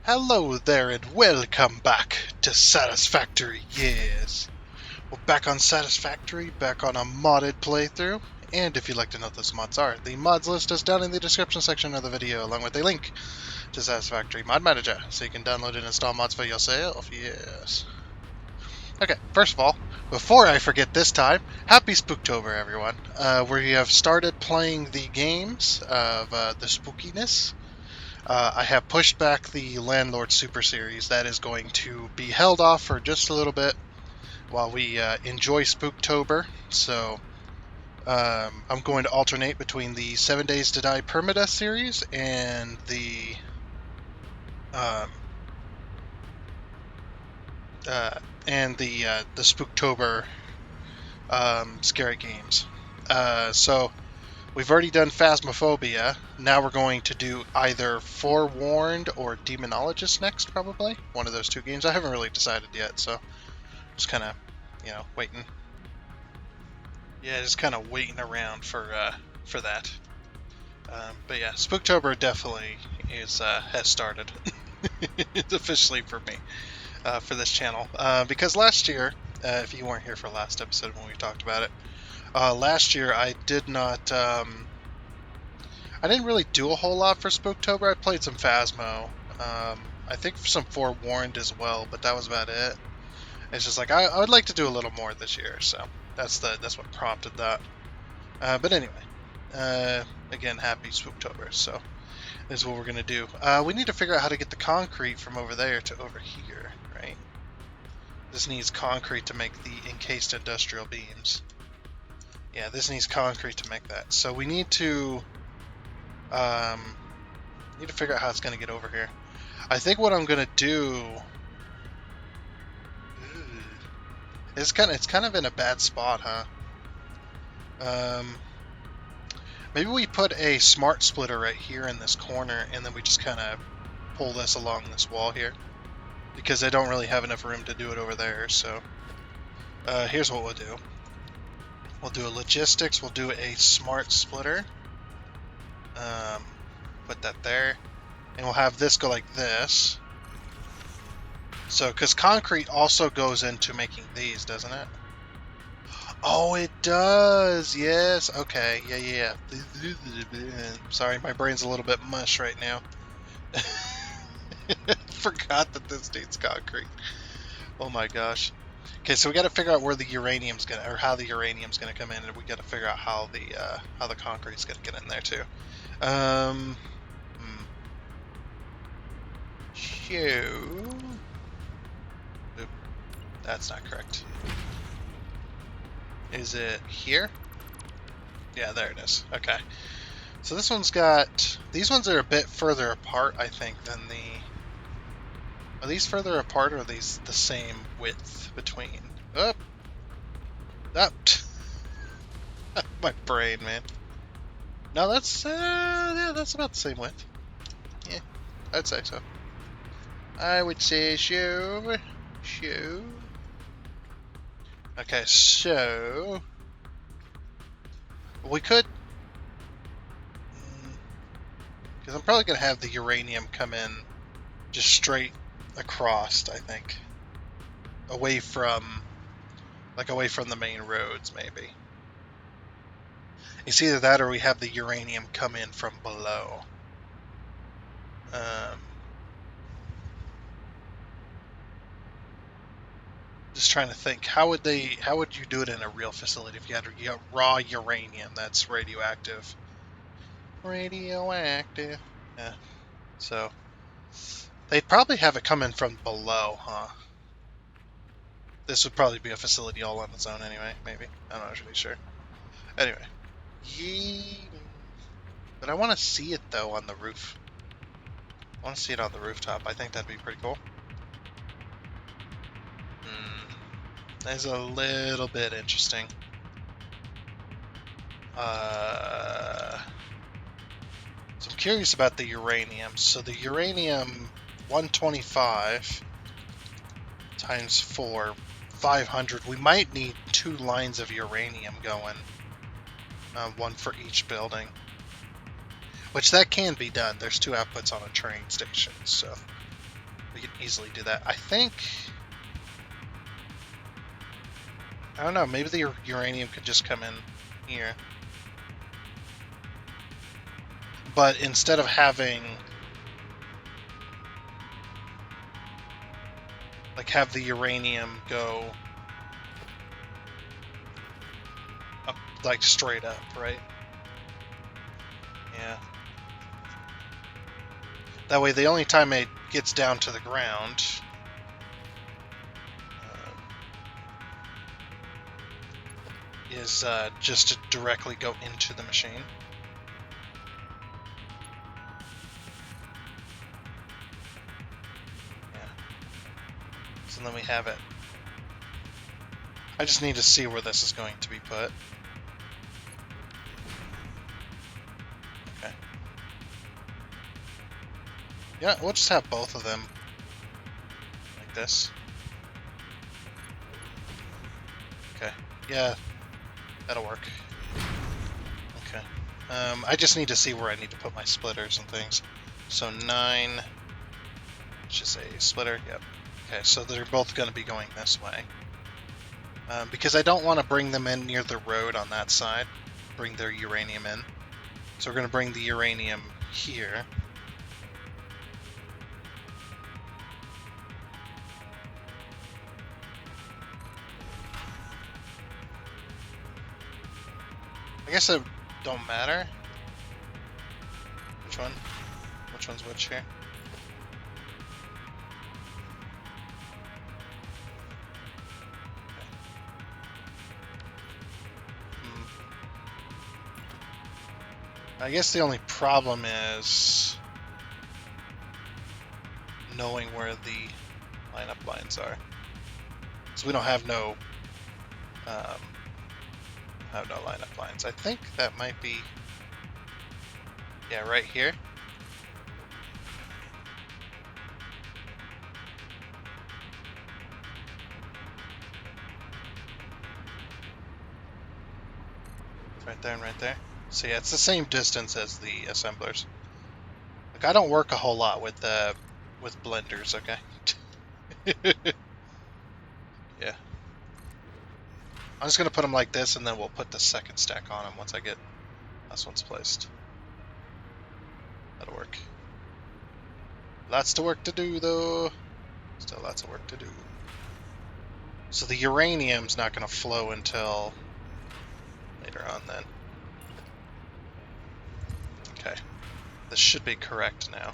Hello there and welcome back to Satisfactory, yes. We're back on Satisfactory, back on a modded playthrough, and if you'd like to know what those mods are, the mods list is down in the description section of the video, along with a link to Satisfactory Mod Manager, so you can download and install mods for yourself, yes. Okay, first of all, before I forget this time, happy Spooktober, everyone. We have started playing the games of the spookiness. I have pushed back the Landlord Super Series. That is going to be held off for just a little bit while we enjoy Spooktober. So I'm going to alternate between the 7 Days to Die Permadeath series and the Spooktober scary games. So we've already done Phasmophobia. Now we're going to do either Forewarned or Demonologist next, probably. One of those two games. I haven't really decided yet, so just kind of, waiting. Yeah, just kind of waiting around for that. But yeah, Spooktober definitely has started. It's officially for me, for this channel. Because last year, if you weren't here for last episode when we talked about it, last year I did not... I didn't really do a whole lot for Spooktober. I played some Phasmo. I think some Forewarned as well, but that was about it. It's just like I would like to do a little more this year, so that's what prompted that. But anyway, again, happy Spooktober. So this is what we're gonna do. We need to figure out how to get the concrete from over there to over here, right? This needs concrete to make the encased industrial beams. Yeah, this needs concrete to make that. So we need to figure out how it's gonna get over here. I think what I'm gonna do. It's kind of in a bad spot, huh? Maybe we put a smart splitter right here in this corner, and then we just kind of pull this along this wall here, because I don't really have enough room to do it over there. So here's what we'll do. We'll do a logistics. We'll do a smart splitter. Put that there, and we'll have this go like this. So, because concrete also goes into making these, doesn't it? Oh, it does. Yes. Okay. Yeah. Sorry, my brain's a little bit mush right now. Forgot that this needs concrete. Oh my gosh. Okay, so we got to figure out where the uranium's gonna, or how the uranium's gonna come in, and we got to figure out how the concrete's gonna get in there too. Oop, that's not correct. Is it here? Yeah, there it is. Okay. So this one's got... These ones are a bit further apart, I think, than the... Are these further apart, or are these the same width between? Up! Up! My brain, man. No, that's... yeah, that's about the same width. Yeah, I'd say so. I would say so. Okay, so we could, because I'm probably going to have the uranium come in just straight across, I think, away from the main roads, maybe. It's either that or we have the uranium come in from below. Just trying to think, how would you do it in a real facility if you had raw uranium that's radioactive? Radioactive. Yeah. So they'd probably have it coming from below, huh? This would probably be a facility all on its own anyway, maybe. I'm not really sure. Anyway. But I want to see it though on the roof. I want to see it on the rooftop. I think that'd be pretty cool. That's a little bit interesting. So I'm curious about the uranium. So the uranium 125 times 4, 500. We might need 2 lines of uranium going. One for each building. Which that can be done. There's 2 outputs on a train station, so We can easily do that. I think... I don't know, maybe the uranium could just come in here. But instead of having... like, have the uranium go... up, like, straight up, right? Yeah. That way, the only time it gets down to the ground... is just to directly go into the machine. Yeah. So then we have it. I just need to see where this is going to be put. Okay. Yeah, we'll just have both of them like this. Okay. Yeah, that'll work. Okay. I just need to see where I need to put my splitters and things. So 9, let's just say splitter, yep. Okay, so they're both going to be going this way. Because I don't want to bring them in near the road on that side, bring their uranium in. So we're going to bring the uranium here. I guess it don't matter. Which one? Which one's which here? I guess the only problem is knowing where the lineup lines are. So we don't have no lineup lines. I think that might be, yeah, right here. Right there and right there. So yeah, it's the same distance as the assemblers. Like, I don't work a whole lot with blenders, okay? Yeah. I'm just gonna put them like this, and then we'll put the second stack on them once I get this one's placed. That'll work. Lots of work to do, though. Still lots of work to do. So the uranium's not gonna flow until later on then. Okay. This should be correct now.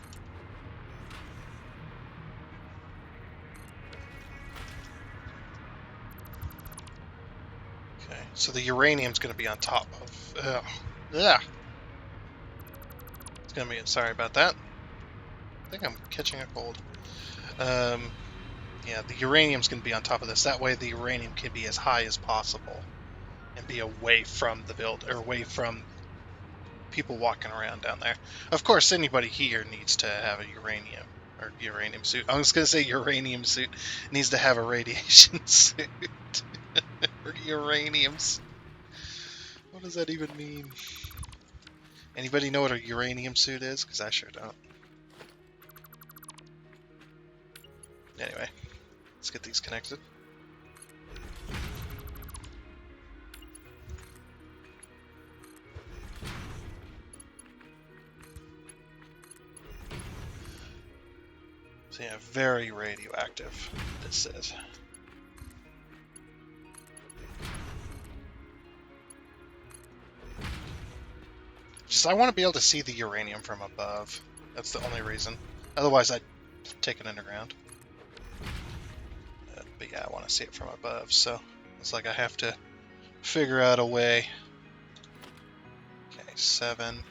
Okay, so the uranium's going to be on top of... yeah. It's going to be... Sorry about that. I think I'm catching a cold. Yeah, the uranium's going to be on top of this. That way the uranium can be as high as possible and be away from the build, or away from people walking around down there. Of course, anybody here needs to have a uranium suit. I was going to say uranium suit. Needs to have a radiation suit. Or uraniums. What does that even mean? Anybody know what a uranium suit is? Because I sure don't. Anyway, let's get these connected. So yeah, very radioactive, this says. Just, I want to be able to see the uranium from above. That's the only reason. Otherwise, I'd take it underground. But yeah, I want to see it from above, so it's like I have to figure out a way. Okay, 7.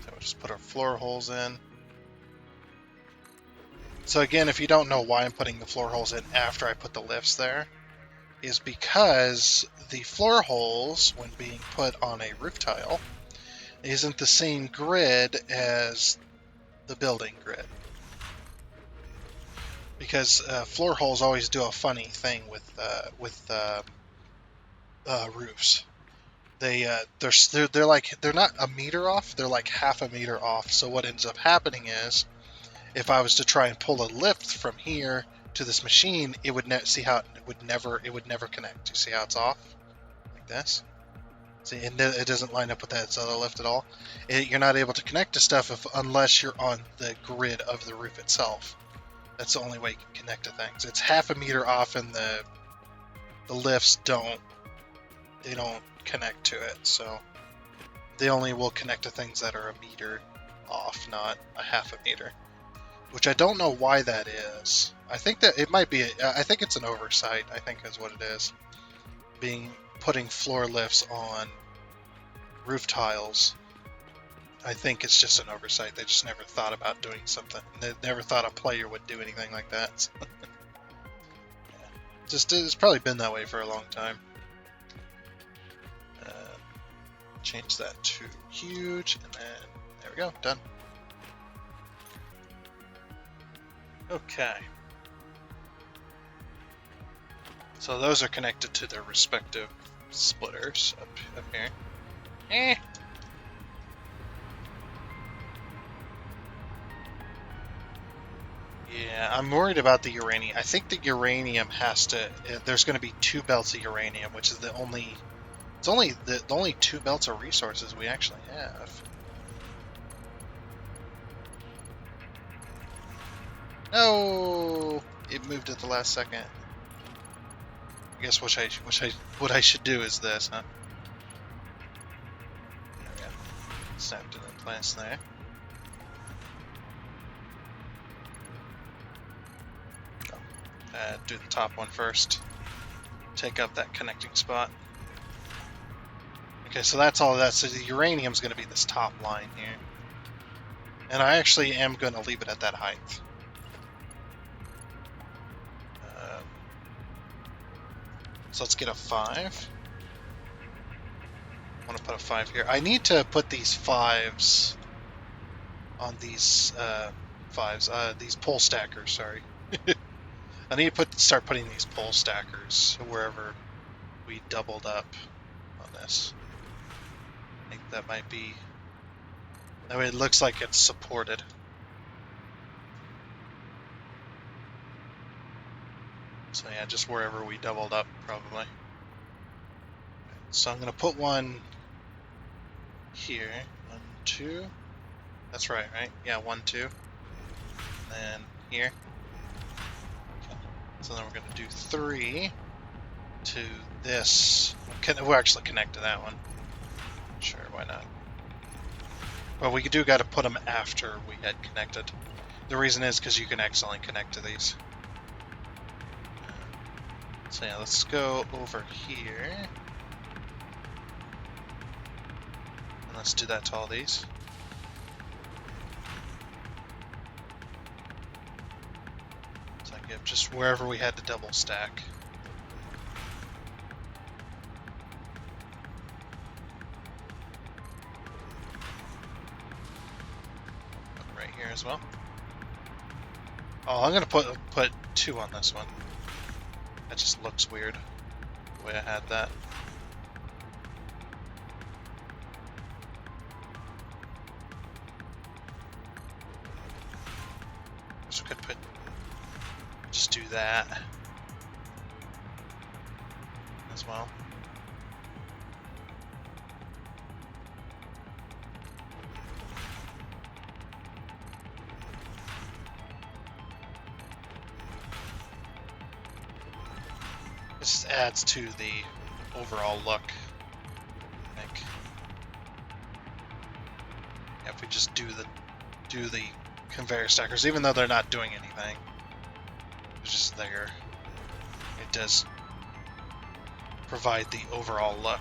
So we'll just put our floor holes in. So again, if you don't know why I'm putting the floor holes in after I put the lifts there, is because the floor holes, when being put on a roof tile, isn't the same grid as the building grid. Because floor holes always do a funny thing with roofs. they're like they're not a meter off. They're like half a meter off. So what ends up happening is, if I was to try and pull a lift from here to this machine, it would see how it would never connect. You see how it's off like this? See, it doesn't line up with that other lift at all. You're not able to connect to stuff unless you're on the grid of the roof itself. That's the only way you can connect to things. It's half a meter off, and the lifts don't connect to it. So they only will connect to things that are a meter off, not a half a meter. Which I don't know why that is. I think that it might be. I think it's an oversight. I think is what it is. Putting floor lifts on roof tiles. I think it's just an oversight. They just never thought about doing something. They never thought a player would do anything like that. So. Yeah. It's probably been that way for a long time. Change that to huge, and then there we go, done. Okay. So those are connected to their respective splitters up here. Yeah, I'm worried about the uranium. I think the uranium there's going to be 2 belts of uranium, which is the only the 2 belts of resources we actually have. No, it moved at the last second. I guess what I should do is this, huh? There we go. Snapped it in place there. Do the top one first. Take up that connecting spot. Okay, so that's all of that. So the uranium's going to be this top line here. And I actually am going to leave it at that height. So let's get a 5. I want to put a 5 here. I need to put these 5s on these these pole stackers, sorry. I need to start putting these pole stackers wherever we doubled up on this. I think that might be... That way it looks like it's supported. So yeah, just wherever we doubled up, probably. So I'm going to put one here. 1, 2. That's right? Yeah, 1, 2. And then here. Okay. So then we're going to do 3 to this. We'll actually connect to that one. Sure, why not? Well, we got to put them after we had connected. The reason is because you can accidentally connect to these. So yeah, let's go over here. And let's do that to all these. So I give just wherever we had to double stack. Right here as well. Oh, I'm gonna put 2 on this one. That just looks weird, the way I had that. So I could just do that as well. This adds to the overall look, I think. Yeah, if we just do the conveyor stackers, even though they're not doing anything, it's just there. It does provide the overall look.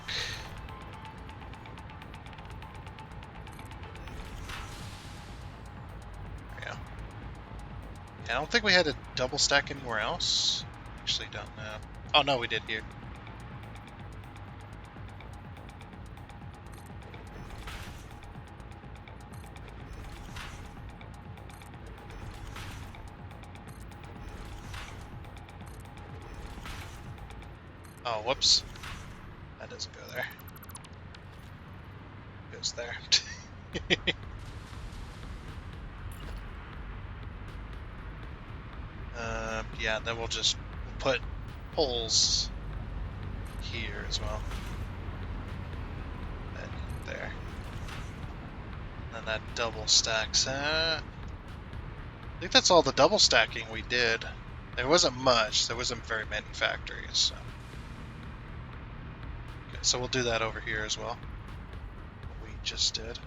There we go. Yeah, I don't think we had a double stack anywhere else. Actually, don't know. Oh no, we did here. Oh, whoops. That doesn't go there. goes there. Yeah, then we'll put holes here as well. And there. And that double stacks that. I think that's all the double stacking we did. There wasn't much. There wasn't very many factories. So. Okay, so we'll do that over here as well. What we just did.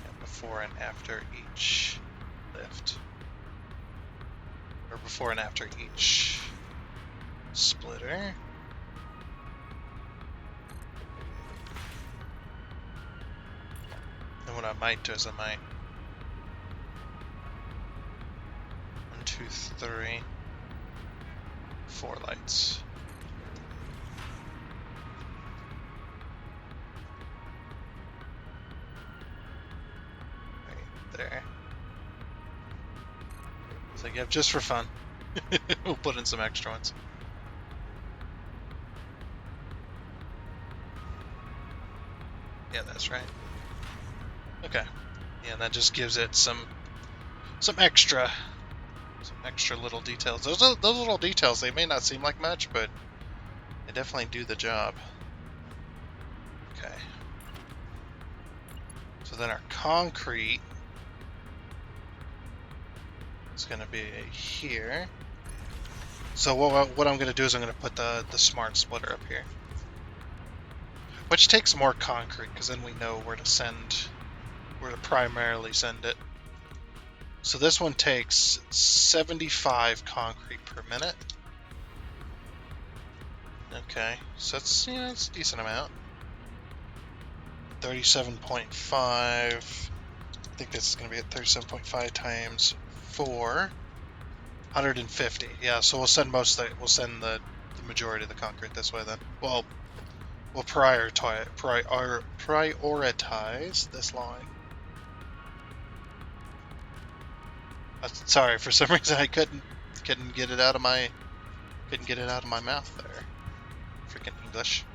And before and after each lift. Or before and after each splitter. And what I might do is I might 1, 2, 3, 4 lights. Right there. So yeah, just for fun. We'll put in some extra ones. Yeah, that's right. Okay. Yeah, that just gives it some extra little details. Those little details, they may not seem like much, but they definitely do the job. Okay. So then our concrete is going to be here. So what I'm going to do is I'm going to put the smart splitter up here. Which takes more concrete, because then we know where to primarily send it. So this one takes 75 concrete per minute. Okay, so that's a decent amount. 37.5. I think this is going to be at 37.5 times 4. 150. Yeah, so we'll send the majority of the concrete this way then. Well, we'll prioritize this line. Sorry, for some reason I couldn't get it out of my mouth there. Freaking English.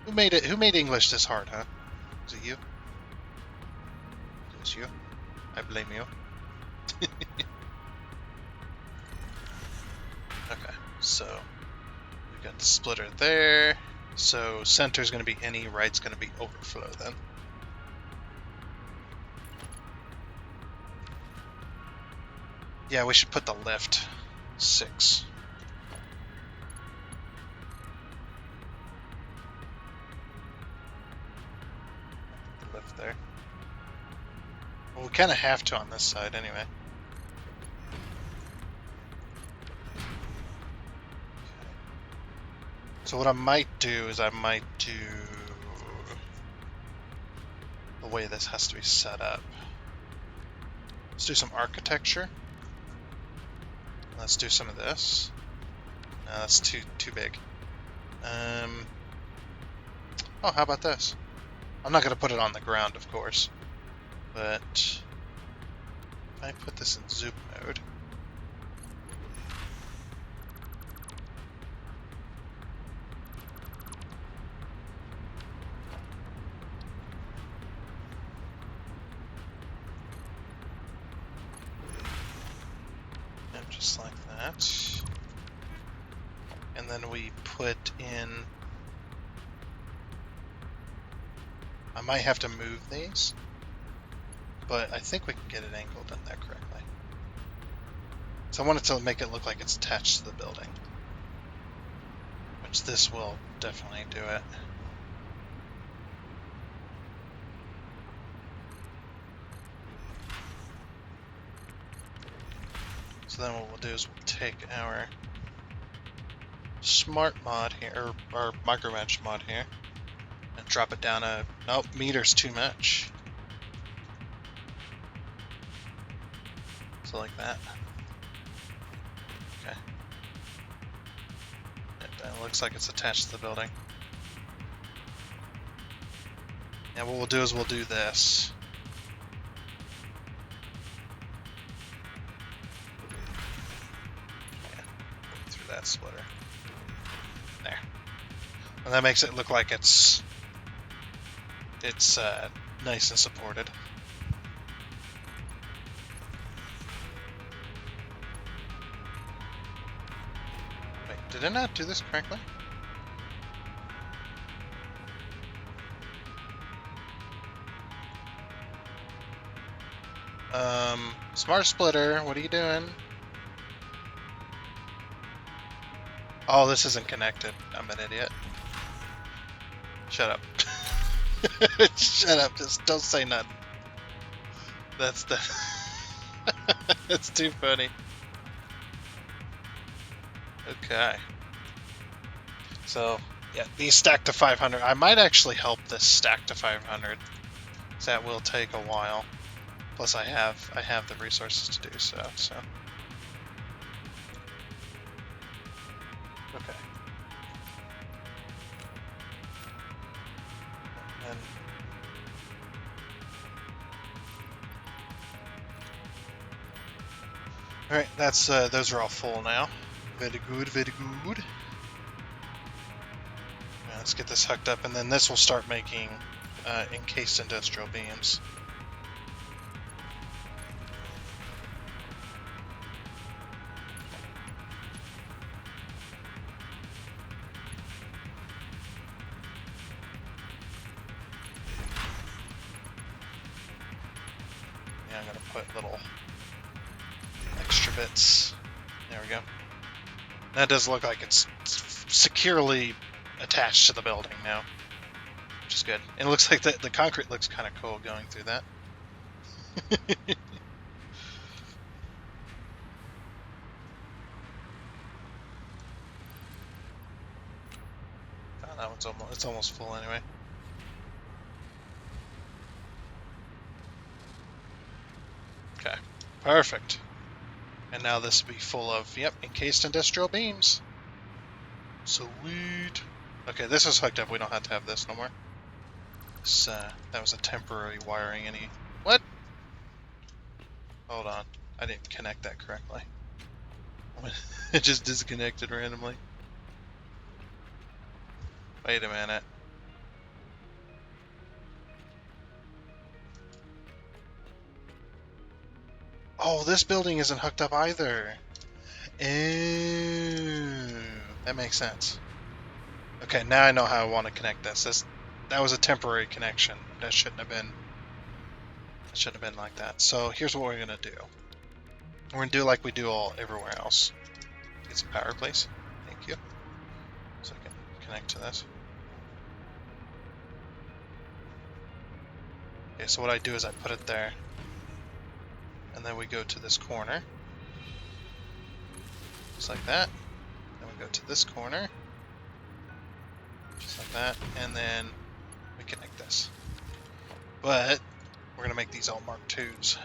Who made English this hard, huh? Was it you? It was you. I blame you. Okay, so we got the splitter there. So center's going to be any, right's going to be overflow then. Yeah, we should put the lift 6. The lift there. Well, we kind of have to on this side anyway. So what I might do is I might do the way this has to be set up. Let's do some architecture. Let's do some of this. No, that's too big. Oh, how about this? I'm not going to put it on the ground, of course. But if I put this in zoom mode. Just like that. And then we put in... I might have to move these, but I think we can get it angled in there correctly. So I wanted to make it look like it's attached to the building, which this will definitely do it. So then what we'll do is we'll take our smart mod here, or our micromesh mod here, and drop it down a... Nope, meter's too much. So like that. Okay. It looks like it's attached to the building. And what we'll do is we'll do this. that splitter. There. And that makes it look like it's nice and supported. Wait, did I not do this correctly? Smart splitter, what are you doing? Oh, this isn't connected. I'm an idiot. Shut up. Shut up, just don't say nothing. That's the... That's too funny. Okay. So, yeah, these stack to 500. I might actually help this stack to 500. That will take a while. Plus I have the resources to do so, Okay. And alright, that's those are all full now. Very good, very good. Now let's get this hooked up, and then this will start making encased industrial beams. Yeah, I'm gonna put little extra bits. There we go. That does look like it's securely attached to the building now, which is good. And it looks like the concrete looks kind of cool going through that. Oh, that one's almost full anyway. Okay, perfect. And now this will be full of, yep, encased industrial beams. Sweet. Okay, this is hooked up. We don't have to have this no more. This, that was a temporary wiring. What? Hold on. I didn't connect that correctly. It just disconnected randomly. Wait a minute. Oh, this building isn't hooked up either. Ew, that makes sense. Okay, now I know how I want to connect this. That was a temporary connection. That shouldn't have been like that. So here's what we're gonna do. We're gonna do like we do everywhere else. Get some power, please. Thank you. So I can connect to this. Okay, so what I do is I put it there. And then we go to this corner. Just like that. Then we go to this corner. Just like that. And then we connect this. But we're going to make these all Mark IIs.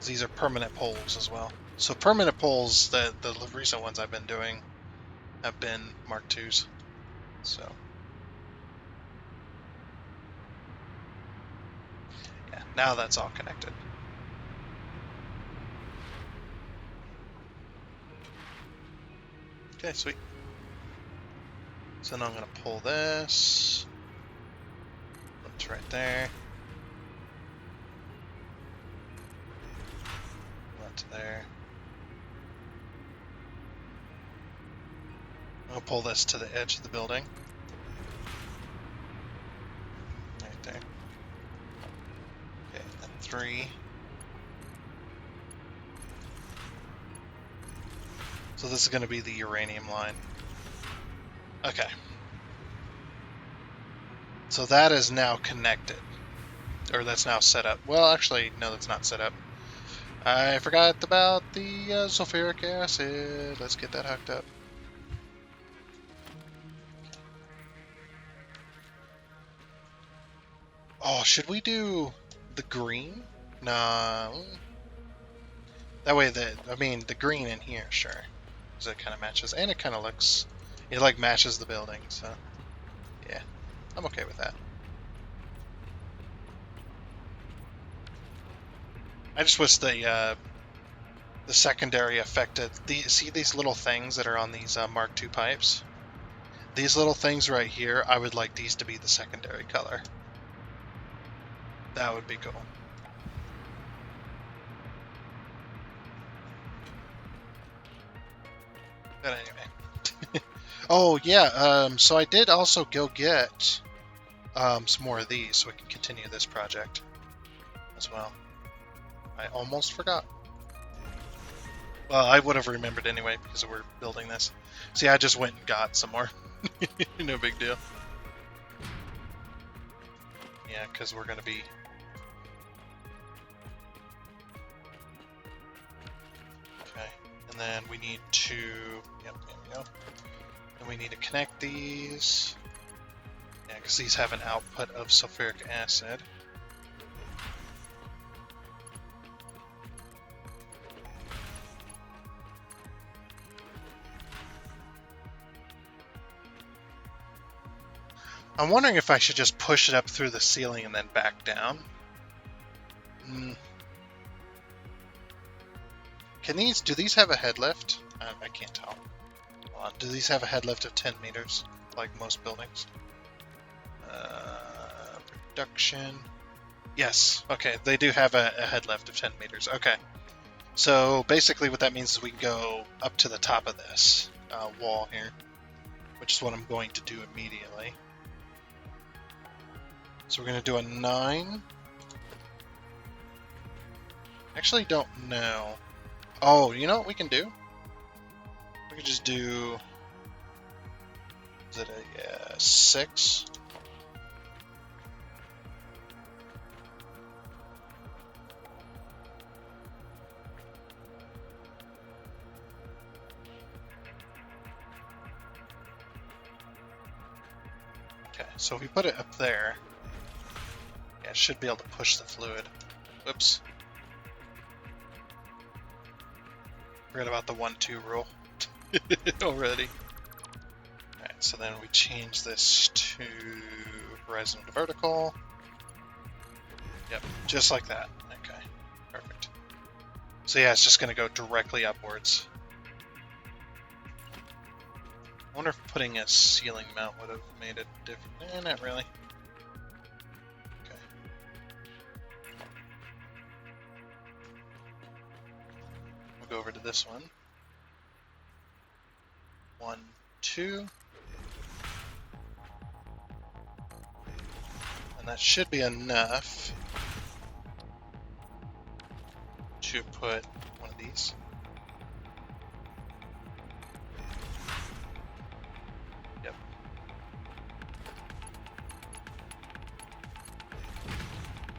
These are permanent poles as well. So permanent poles, the recent ones I've been doing have been Mark IIs. So yeah, now that's all connected. Okay, sweet. So now I'm going to pull this. It's right there. That's there. I'll pull this to the edge of the building. Right there. Okay, then 3. So this is going to be the uranium line. Okay. So that is now connected. Or that's now set up. Well, actually, no, that's not set up. I forgot about the sulfuric acid. Let's get that hooked up. Oh, should we do the green? No. That way, the green in here, sure. Because it kind of matches. And it kind of looks... It, like, matches the building, so... Yeah, I'm okay with that. I just wish the the secondary affected. See these little things that are on these Mark II pipes? These little things right here, I would like these to be the secondary color. That would be cool. But anyway. Oh yeah, so I did also go get some more of these so we can continue this project as well. I almost forgot. Well, I would have remembered anyway because we're building this. See, I just went and got some more. No big deal. Yeah, because we're going to be... Okay, and then we need to... Yep, there we go. And we need to connect these. Yeah, because these have an output of sulfuric acid. I'm wondering if I should just push it up through the ceiling and then back down. Do these have a head lift? I can't tell. Hold on. Do these have a head lift of 10 meters, like most buildings? Production. Yes, okay, they do have a head lift of 10 meters. Okay. So basically what that means is we can go up to the top of this wall here, which is what I'm going to do immediately. So we're going to do a 9. Actually, don't know. Oh, you know what we can do? We can just do... Is it a 6? Okay, so if we put it up there... Yeah, it should be able to push the fluid. Whoops. Forgot about the 1-2 rule already. Alright, so then we change this to horizontal to vertical. Yep, just like that. Okay, perfect. So yeah, it's just going to go directly upwards. I wonder if putting a ceiling mount would have made it different. Not really. Go over to this one. 1, 2. And that should be enough to put one of these. Yep.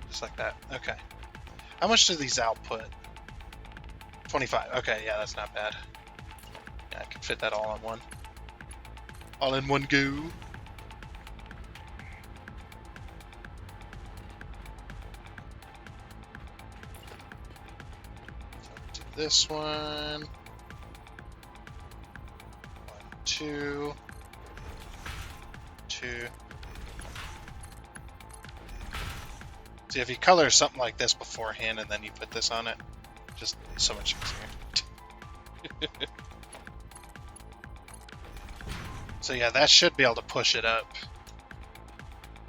Just like that. Okay. How much do these output? 25. Okay, yeah, that's not bad. Yeah, I can fit that all in one. All in one go. So do this one. 1, 2. 2. See, if you color something like this beforehand and then you put this on it, just so much easier. So yeah, that should be able to push it up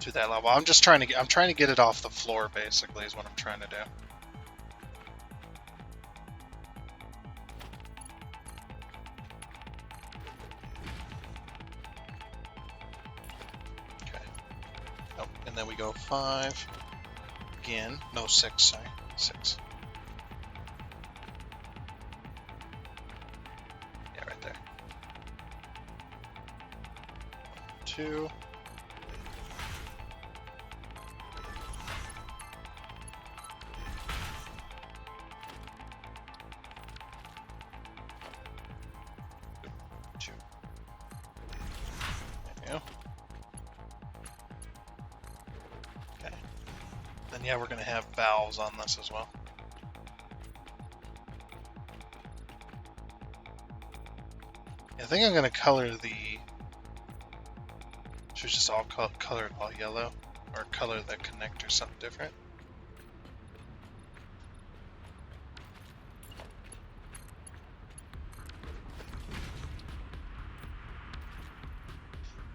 to that level. I'm trying to get it off the floor, basically, is what I'm trying to do. Okay. Oh, and then we go 5 again. No, 6. Sorry, 6. 2. There you go. Okay. Then yeah, we're going to have valves on this as well. I think I'm going to color the... Should just all color it all yellow, or color the connector something different.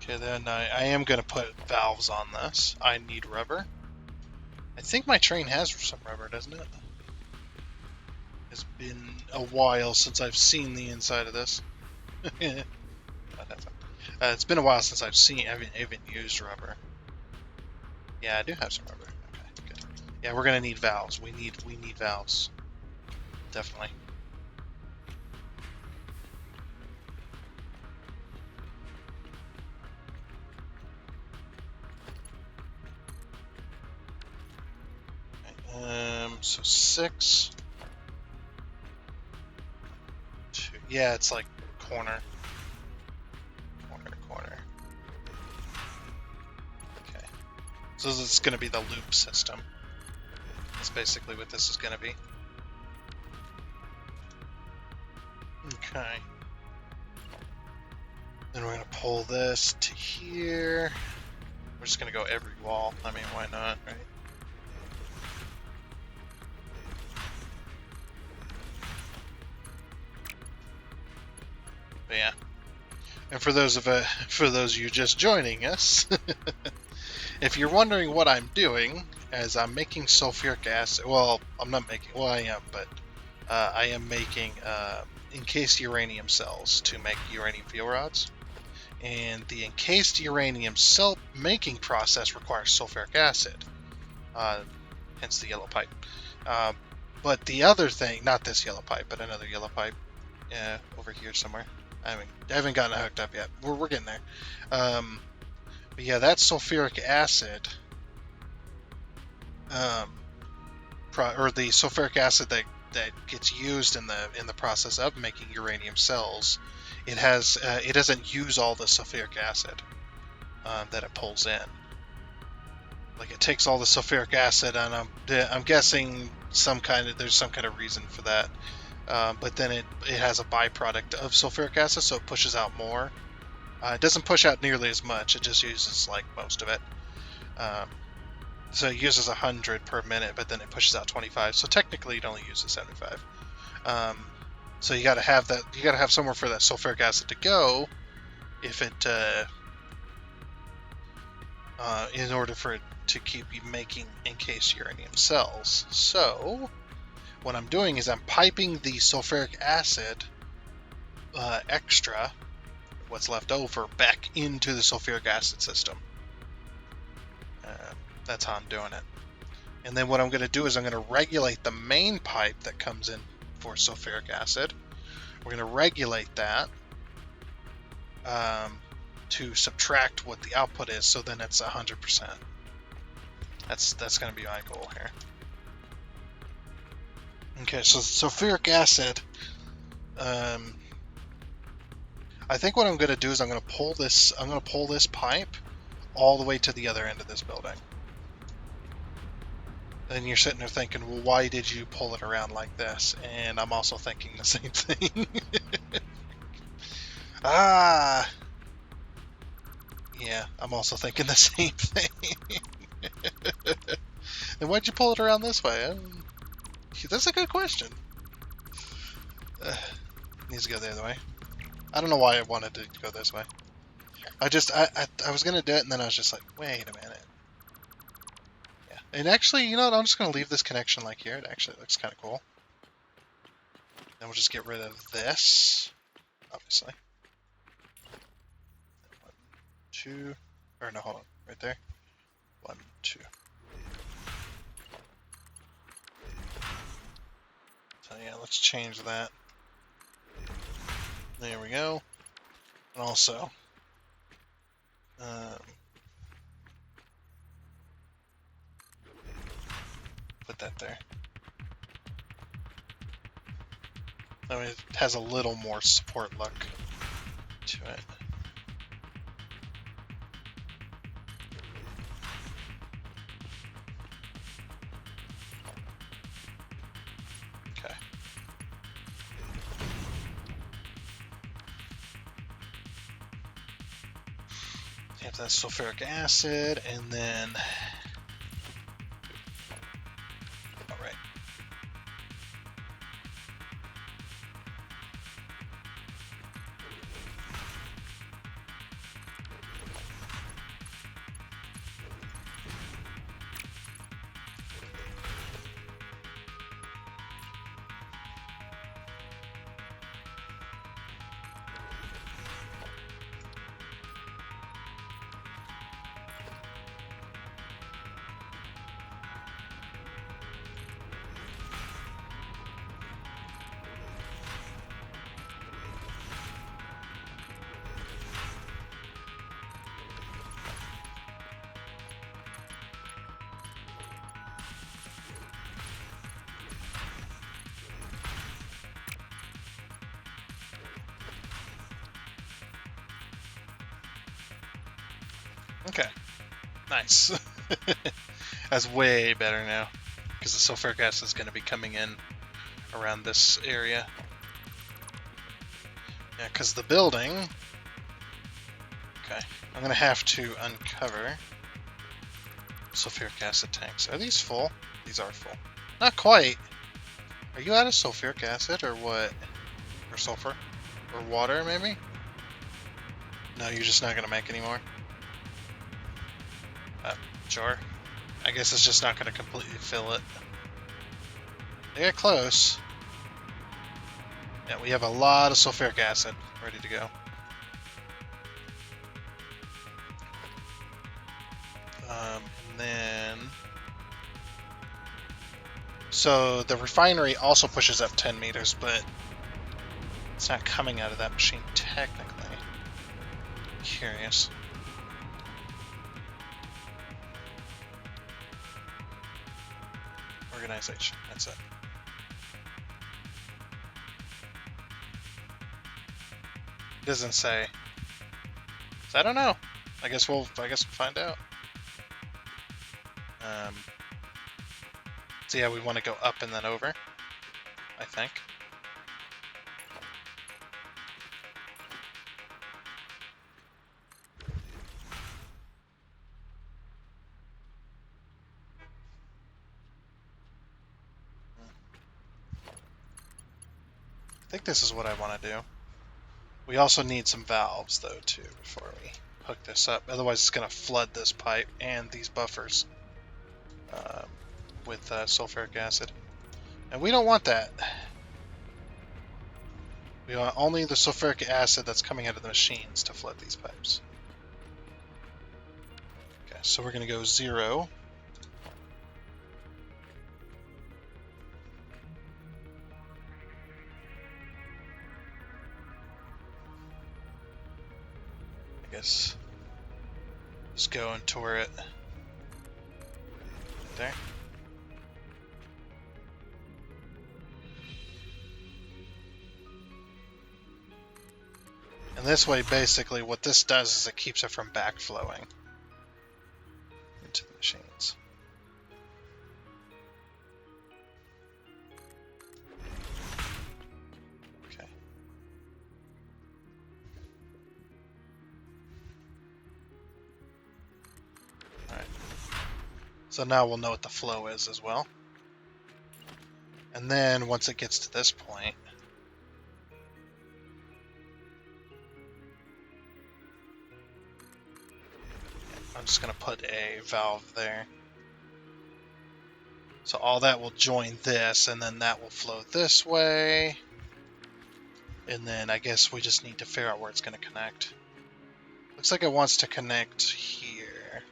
Okay, then I am going to put valves on this. I need rubber. I think my train has some rubber, doesn't it? It's been a while since I've seen the inside of this. It's been a while since I haven't used rubber. Yeah, I do have some rubber. Okay, good. Yeah, we're gonna need valves. We need valves. Definitely. Okay, so 6. 2. Yeah, it's like corner to corner. Okay. So this is gonna be the loop system. That's basically what this is gonna be. Okay. Then we're gonna pull this to here. We're just gonna go every wall. I mean, why not, right? But yeah. And for those of you just joining us, if you're wondering what I'm doing, as I'm making sulfuric acid. Well, I'm not making. Well, I am, but I am making encased uranium cells to make uranium fuel rods. And the encased uranium cell making process requires sulfuric acid, hence the yellow pipe. But the other thing, not this yellow pipe, but another yellow pipe, over here somewhere. I haven't gotten it hooked up yet. We're getting there. But yeah, that sulfuric acid, or the sulfuric acid that gets used in the process of making uranium cells, it doesn't use all the sulfuric acid that it pulls in. Like, it takes all the sulfuric acid, and I'm guessing there's some kind of reason for that. But then it has a byproduct of sulfuric acid, so it pushes out more. It doesn't push out nearly as much. It just uses like most of it. So it uses 100 per minute, but then it pushes out 25. So technically, it only uses 75. So you got to have that. You got to have somewhere for that sulfuric acid to go, if it in order for it to keep you making encased uranium cells. So what I'm doing is I'm piping the sulfuric acid extra, what's left over, back into the sulfuric acid system. That's how I'm doing it. And then what I'm going to do is I'm going to regulate the main pipe that comes in for sulfuric acid. We're going to regulate that to subtract what the output is, so then it's 100%. That's going to be my goal here. Okay, so sulfuric acid. I think what I'm going to do is I'm going to pull this pipe all the way to the other end of this building. And you're sitting there thinking, well, why did you pull it around like this? And I'm also thinking the same thing. Yeah, I'm also thinking the same thing. And why'd you pull it around this way? That's a good question. Needs to go the other way. I don't know why I wanted to go this way. I was going to do it, and then I was just like, wait a minute. Yeah. And actually, you know what? I'm just going to leave this connection like here. It actually looks kind of cool. Then we'll just get rid of this, obviously. 1, 2, or no, hold on, right there. 1, 2. So yeah, let's change that. There we go. And also, put that there. I mean, it has a little more support look to it. Okay. You have that sulfuric acid, and then... Alright. Okay, nice. That's way better now, because the sulfuric acid is going to be coming in around this area. Yeah, because the building... Okay, I'm going to have to uncover sulfuric acid tanks. Are these full? These are full. Not quite. Are you out of sulfuric acid, or what? Or sulfur? Or water, maybe? No, you're just not going to make any more? Sure. I guess it's just not going to completely fill it. They get close. Yeah, we have a lot of sulfuric acid ready to go. And then... So the refinery also pushes up 10 meters, but it's not coming out of that machine technically. Curious. Organization, that's it. It doesn't say. So I don't know. I guess we'll find out. So yeah, we want to go up and then over, I think. I think this is what I want to do. We also need some valves, though, too, before we hook this up. Otherwise, it's going to flood this pipe and these buffers with sulfuric acid. And we don't want that. We want only the sulfuric acid that's coming out of the machines to flood these pipes. Okay, so we're going to go 0. I guess just go and tour it there. And this way, basically, what this does is it keeps it from backflowing into the machines. Okay. Alright. So now we'll know what the flow is as well. And then once it gets to this point, I'm just going to put a valve there. So all that will join this, and then that will flow this way. And then I guess we just need to figure out where it's going to connect. Looks like it wants to connect here.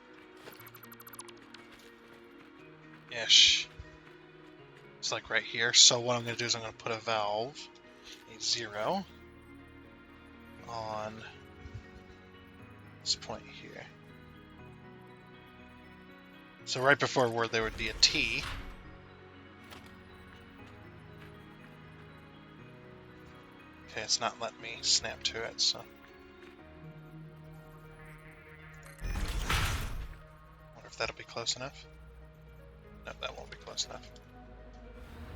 Ish. It's like right here. So what I'm going to do is I'm going to put a valve, a 0, on this point here. So right before where there would be a T. Okay, it's not letting me snap to it, so. Wonder if that'll be close enough. No, that won't be close enough.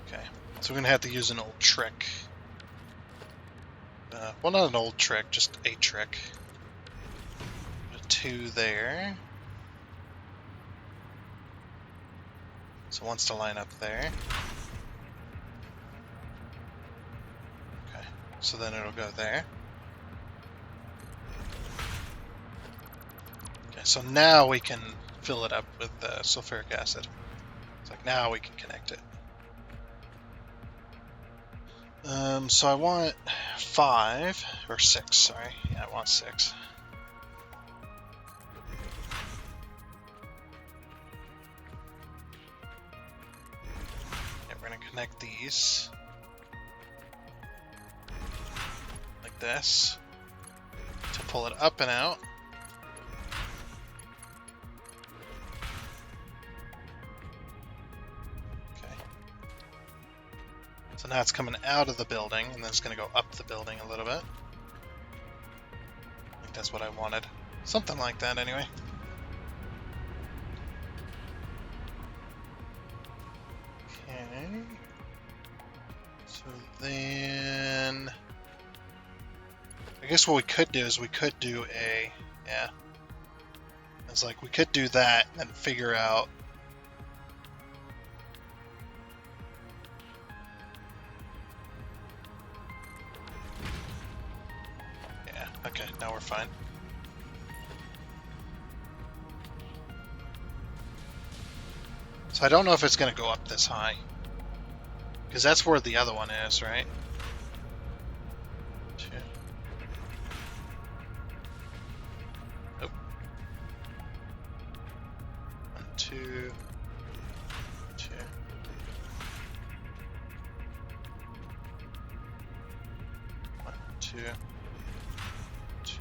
Okay, so we're gonna have to use an old trick. Well, not an old trick, just a trick. Put a 2 there. So it wants to line up there. Okay, so then it'll go there. Okay, so now we can fill it up with sulfuric acid. It's like now we can connect it. So I want 5, or 6, sorry. Yeah, I want 6. We're going to connect these like this to pull it up and out. Okay. So now it's coming out of the building, and then it's going to go up the building a little bit. I think that's what I wanted. Something like that, anyway. Okay. So then, I guess what we could do is we could do a, yeah. It's like we could do that and then figure out. Yeah, okay, now we're fine. So I don't know if it's going to go up this high. Because that's where the other one is, right? 2. Nope. 1, 2. 2. 1, 2. 2.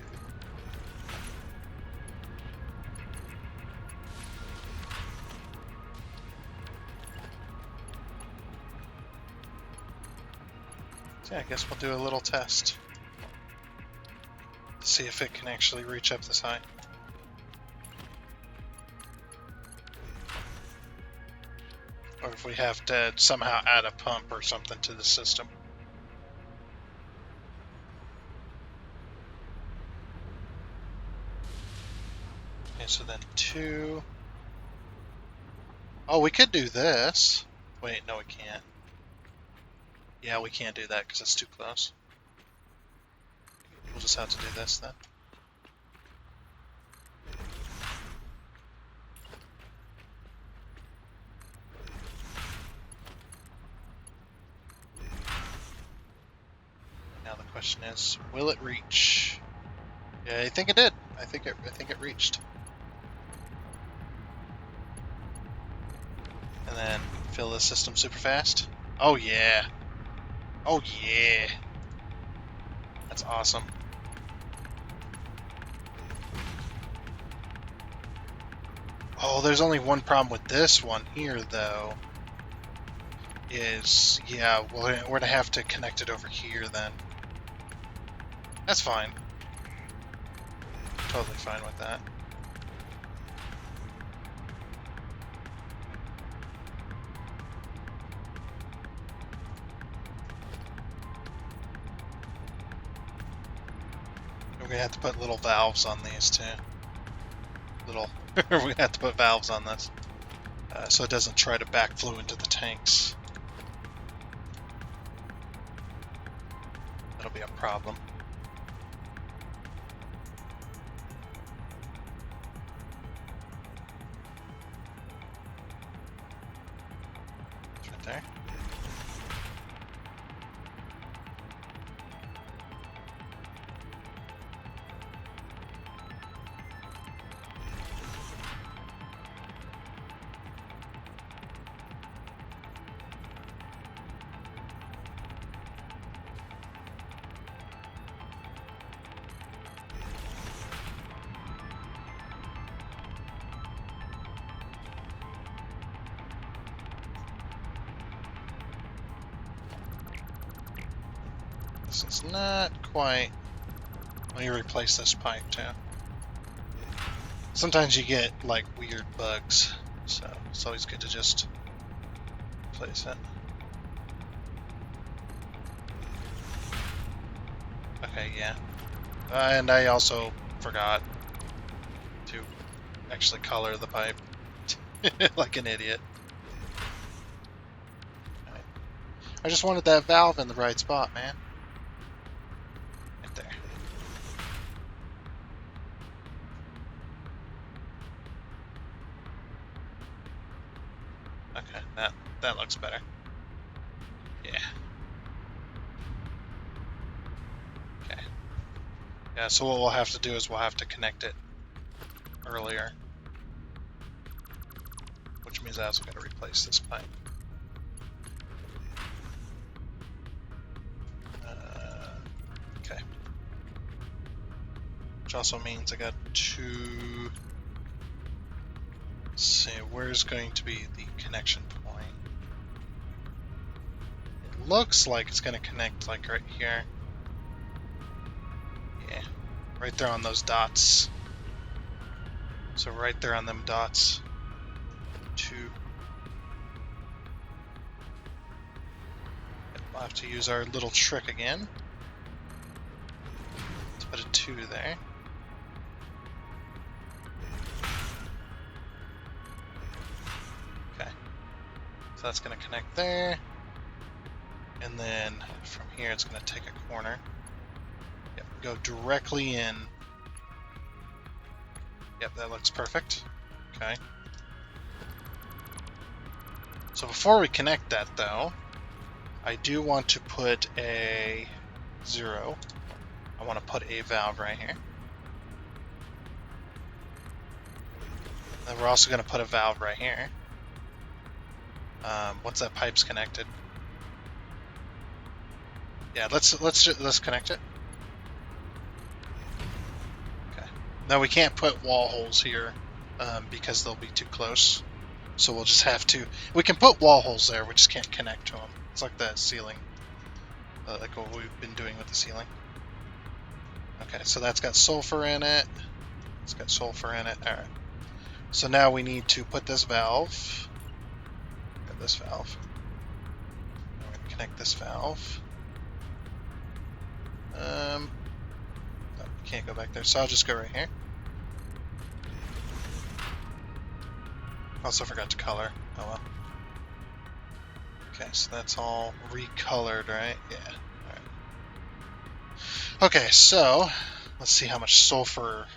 So yeah, I guess we'll do a little test. See if it can actually reach up this high. Or if we have to somehow add a pump or something to the system. Okay, so then 2. Oh, we could do this. Wait, no we can't. Yeah, we can't do that because it's too close. We'll just have to do this then. Now the question is, will it reach? Yeah, I think it did. I think it reached. And then fill the system super fast. Oh yeah. Oh yeah. That's awesome. Oh, there's only one problem with this one here, though. Is, yeah, we're going to have to connect it over here, then. That's fine. Totally fine with that. We're going to have to put little valves on these, too. We're going to have to put valves on this. So it doesn't try to backflow into the tanks. That'll be a problem. It's right there. This is not quite... Let me replace this pipe too. Sometimes you get like weird bugs, so it's always good to just replace it. Okay, yeah. And I also forgot to actually color the pipe. Like an idiot. Right. I just wanted that valve in the right spot, man. Right there. Okay, that looks better. Yeah. Okay. Yeah, so what we'll have to do is we'll have to connect it earlier. Which means I also got to replace this pipe. Okay. Which also means I got to... Let's see, where's going to be the connection point? It looks like it's going to connect like right here. Yeah, right there on those dots. So right there on them dots. 2. We'll have to use our little trick again. Let's put a 2 there. Okay. So that's going to connect there. And then from here it's going to take a corner. Yep, go directly in. Yep, that looks perfect. Okay. So before we connect that though, I do want to put a 0. I want to put a valve right here. And we're also going to put a valve right here. Once that pipe's connected. Yeah, let's connect it. Okay. Now we can't put wall holes here because they'll be too close. So we'll just have to. We can put wall holes there. We just can't connect to them. It's like that ceiling, like what we've been doing with the ceiling. Okay, so that's got sulfur in it. It's got sulfur in it. All right. So now we need to put this valve. Get this valve. We're going to connect this valve. No, we can't go back there, so I'll just go right here. Also forgot to color. Oh well. Okay, so that's all recolored, right? Yeah. Alright. Okay, so let's see how much sulfur.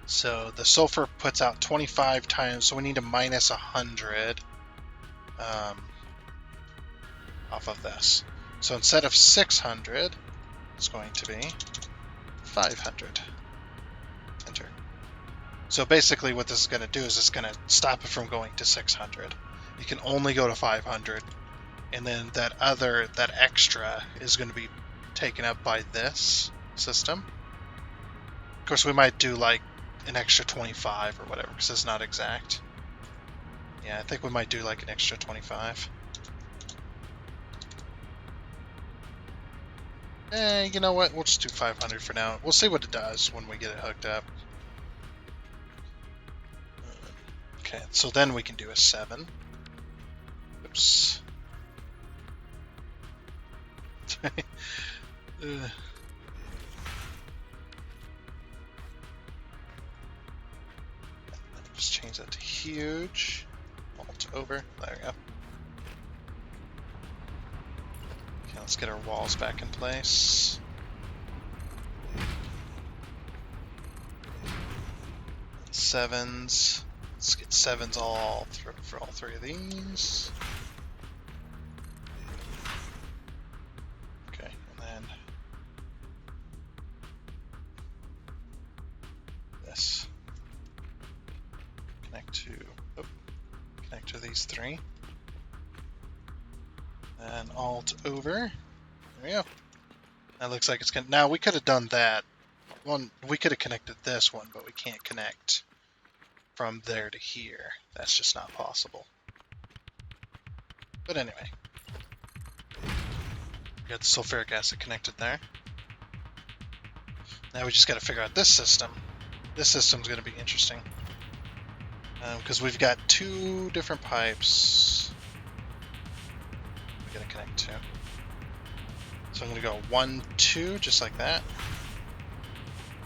So the sulfur puts out 25 times, so we need to minus 100 off of this. So instead of 600, it's going to be 500. Enter. So basically what this is going to do is it's going to stop it from going to 600. You can only go to 500. And then that extra is going to be taken up by this system. Of course, we might do like an extra 25 or whatever, because it's not exact. Yeah, I think we might do like an extra 25. You know what? We'll just do 500 for now. We'll see what it does when we get it hooked up. Okay, so then we can do a 7. Oops. Just change that to huge. Alt over. There we go. Okay, let's get our walls back in place. Sevens. Let's get 7s all for all 3 of these. Okay, and then this. Connect to these 3. And alt over. There we go. That looks like it's gonna. Now we could have done that one. We could have connected this one, but we can't connect from there to here. That's just not possible. But anyway, we got the sulfuric acid connected there. Now we just got to figure out this system. This system's going to be interesting because we've got 2 different pipes we got to connect to. So I'm going to go 1, 2, just like that.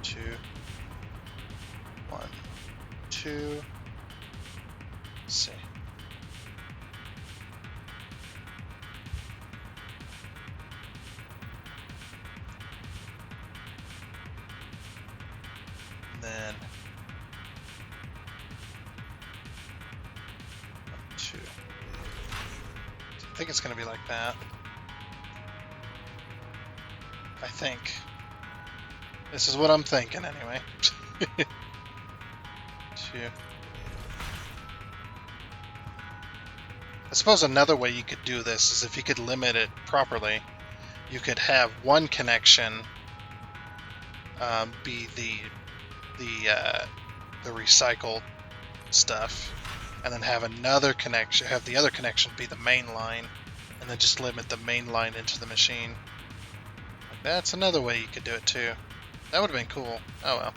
2, 1, 2. Let's see. And then 2. I think it's going to be like that. I think. This is what I'm thinking anyway. 2. I suppose another way you could do this is if you could limit it properly, you could have one connection be the recycled stuff, and then have another connection, have the other connection be the main line, and then just limit the main line into the machine. That's another way you could do it too. That would have been cool. Oh well.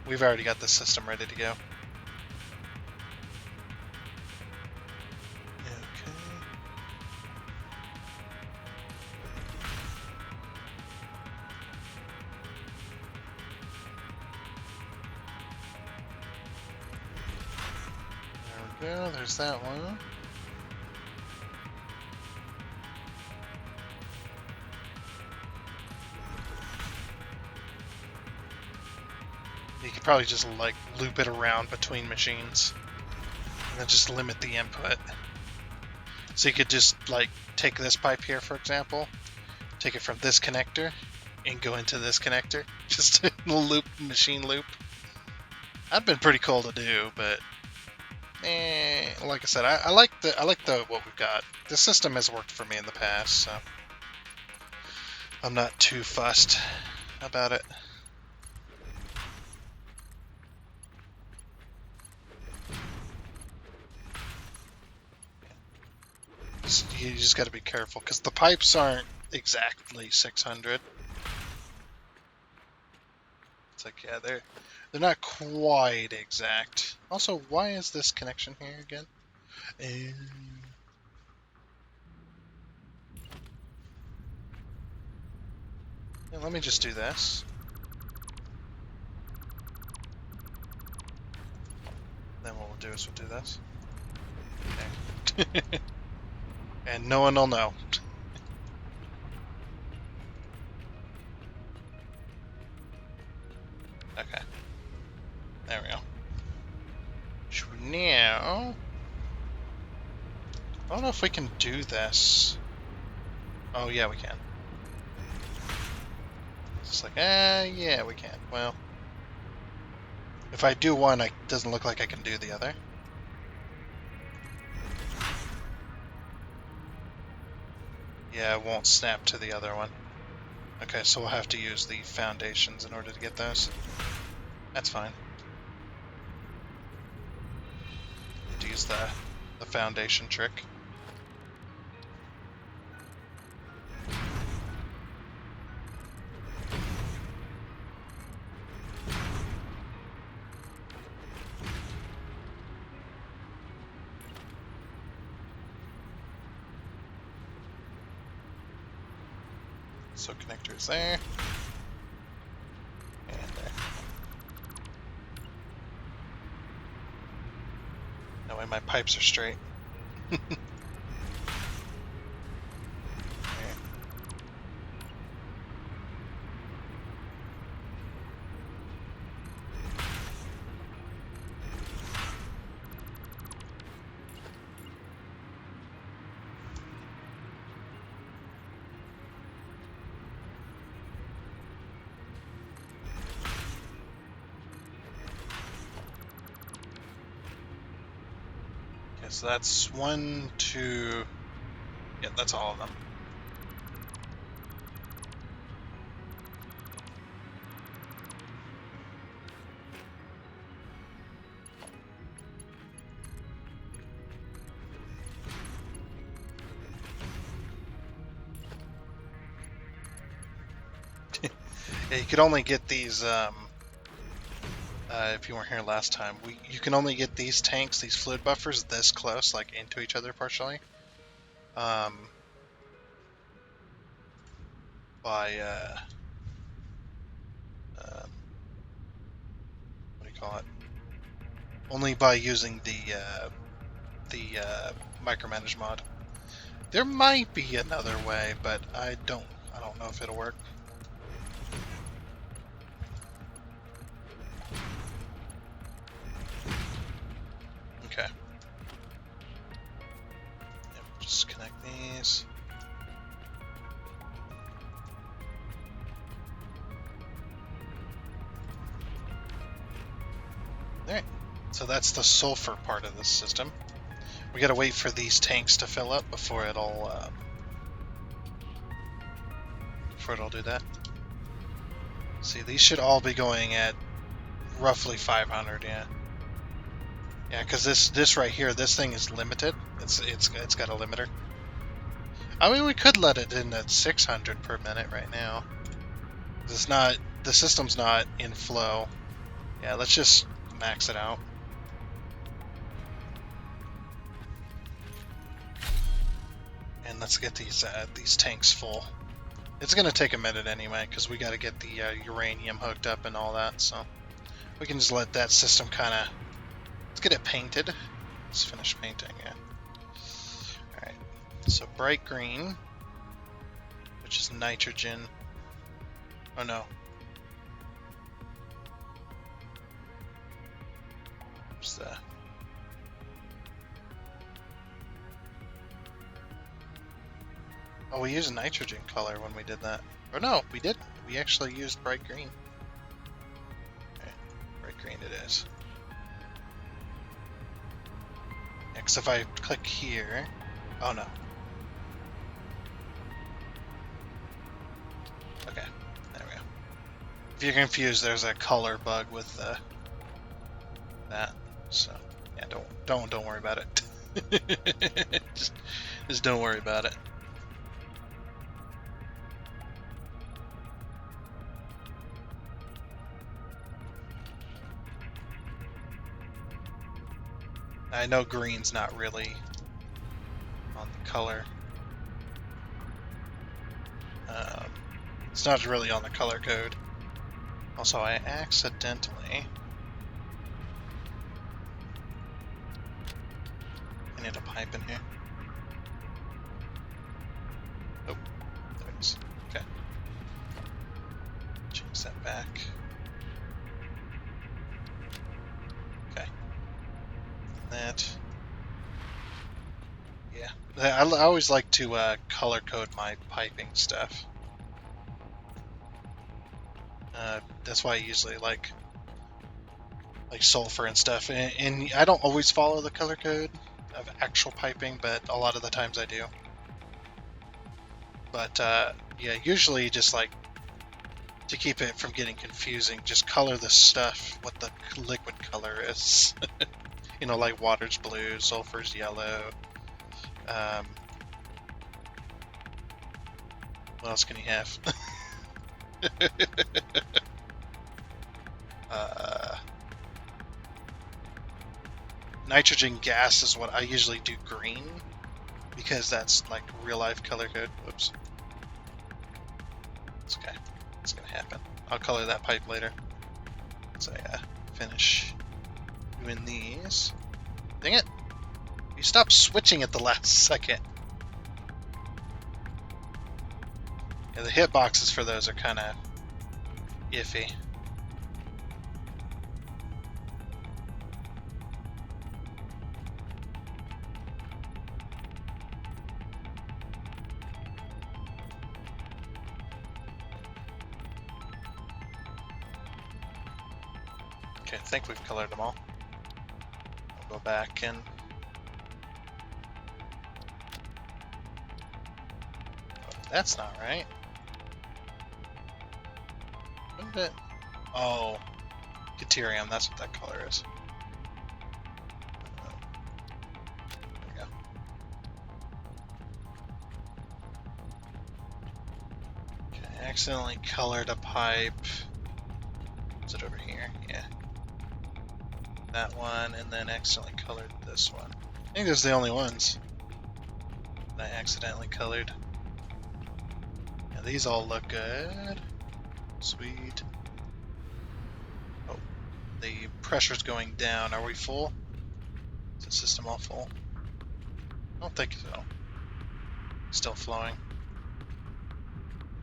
We've already got the system ready to go. Okay. Well, there's that one. You could probably just like loop it around between machines and then just limit the input. So you could just like take this pipe here, for example, take it from this connector and go into this connector. Just a loop, machine loop. That'd been pretty cool to do, but like I said, I like the what we've got. The system has worked for me in the past, so I'm not too fussed about it. You just got to be careful because the pipes aren't exactly 600. It's like, yeah, they're not quite exact. Also, why is this connection here again? Yeah, let me just do this. Then what we'll do is we'll do this. Okay. And no one will know. Okay. There we go. So now, I don't know if we can do this. Oh yeah, we can. It's like, yeah, we can. Well, if I do one, it doesn't look like I can do the other. Yeah, it won't snap to the other one. Okay, so we'll have to use the foundations in order to get those. That's fine. To use the foundation trick. So connectors there. And there. That way my pipes are straight. So that's 1, 2, yeah, that's all of them. Yeah, you could only get these, if you weren't here last time, you can only get these tanks, these fluid buffers, this close, like into each other partially, by what do you call it? Only by using the micromanage mod. There might be another way, but I don't know if it'll work. Okay. Yep, just connect these. Alright, so that's the sulfur part of this system. We gotta wait for these tanks to fill up before it'll do that. See, these should all be going at roughly 500, yeah. Yeah, because this right here, this thing is limited. It's got a limiter. I mean, we could let it in at 600 per minute right now. It's not, the system's not in flow. Yeah, let's just max it out. And let's get these tanks full. It's gonna take a minute anyway, because we got to get the uranium hooked up and all that. So we can just let that system kind of, let's get it painted. Let's finish painting, yeah. Alright, so bright green, which is nitrogen. Oh no. Where's the... Oh, we used nitrogen color when we did that. Oh no, we didn't. We actually used bright green. Okay, bright green it is. Yeah, 'cause if I click here... Oh no. Okay, there we go. If you're confused, there's a color bug with that. So yeah, don't worry about it. just don't worry about it. I know green's not really on the color. It's not really on the color code. Also, I accidentally... I need a pipe in here. Oh, there it is. Okay. Change that back. Okay. That. Yeah. I always like to color code my piping stuff. That's why I usually like sulfur and stuff. And I don't always follow the color code of actual piping, but a lot of the times I do. But yeah, usually just like to keep it from getting confusing, just color the stuff what the liquid color is. You know, like water's blue, sulfur's yellow. What else can you have? Nitrogen gas is what I usually do green, because that's like real life color code. Whoops. It's okay. It's gonna happen. I'll color that pipe later. So yeah, finish doing these. Dang it! You stopped switching at the last second. Yeah, the hitboxes for those are kind of iffy. Okay, I think we've colored them all. I'll go back and... Oh, that's not right. What is it? Oh, deuterium, that's what that color is. There we go. Okay, I accidentally colored a pipe. Is it over here? Yeah. That one, and then accidentally colored this one. I think those are the only ones that I accidentally colored. Now these all look good. Sweet. Oh, the pressure's going down. Are we full? Is the system all full? I don't think so. Still flowing.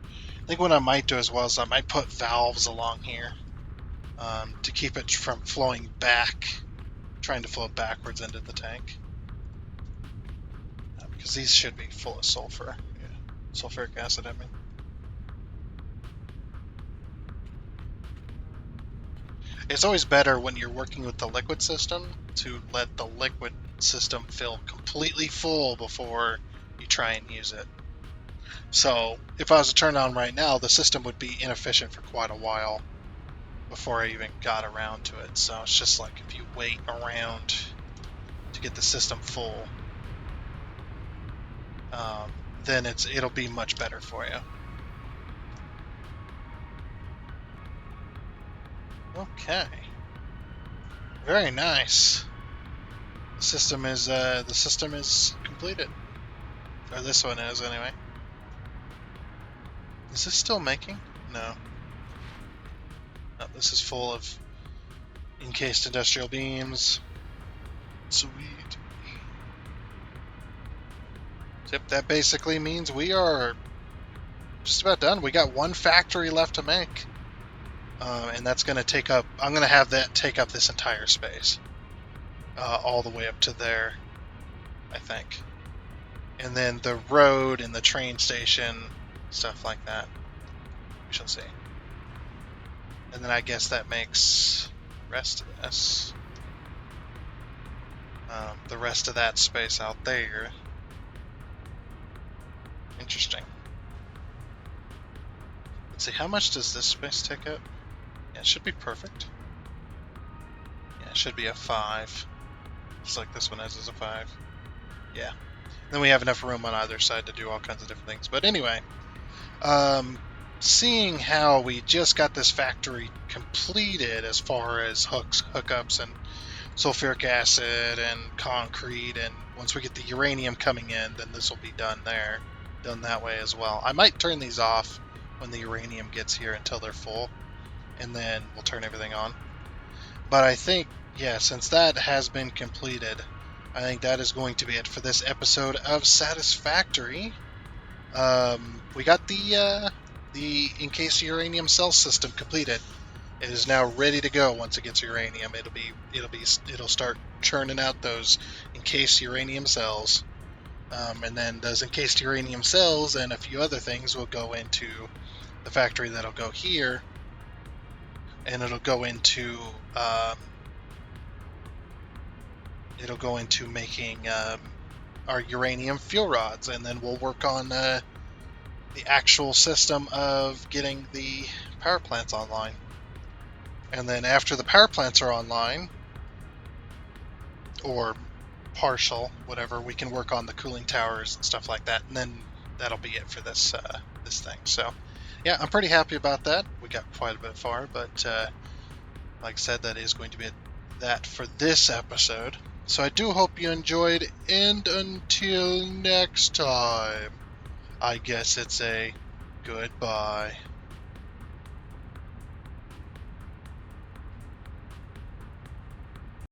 I think what I might do as well is I might put valves along here. To keep it from flowing back, trying to flow backwards into the tank. Because these should be full of sulfur. Yeah. Sulfuric acid, I mean. It's always better when you're working with the liquid system to let the liquid system fill completely full before you try and use it. So if I was to turn it on right now, the system would be inefficient for quite a while before I even got around to it. So it's just like if you wait around to get the system full, then it'll be much better for you. Okay, very nice. The system is completed, or this one is anyway. Is this still making? No. Oh, this is full of encased industrial beams. Sweet. Yep, that basically means we are just about done. We got one factory left to make. And that's going to take up, I'm going to have that take up this entire space. All the way up to there, I think. And then the road and the train station, stuff like that. We shall see. And then I guess that makes rest of this. The rest of that space out there. Interesting. Let's see, how much does this space take up? Yeah, it should be perfect. Yeah, it should be a 5. Just like this one is a 5. Yeah. Then we have enough room on either side to do all kinds of different things. But anyway, seeing how we just got this factory completed as far as hookups and sulfuric acid and concrete, and once we get the uranium coming in, then this will be done that way as well. I might turn these off when the uranium gets here until they're full, and then we'll turn everything on. But I think, yeah, since that has been completed, I think that is going to be it for this episode of Satisfactory. We got the encased uranium cell system completed. It is now ready to go. Once it gets uranium, it'll start churning out those encased uranium cells, and then those encased uranium cells and a few other things will go into the factory that'll go here, and it'll go into making our uranium fuel rods, and then we'll work on the actual system of getting the power plants online. And then after the power plants are online, or partial, whatever, we can work on the cooling towers and stuff like that, and then that'll be it for this thing. So yeah, I'm pretty happy about that. We got quite a bit far, but like I said, that is going to be that for this episode. So I do hope you enjoyed, and until next time, I guess it's a goodbye.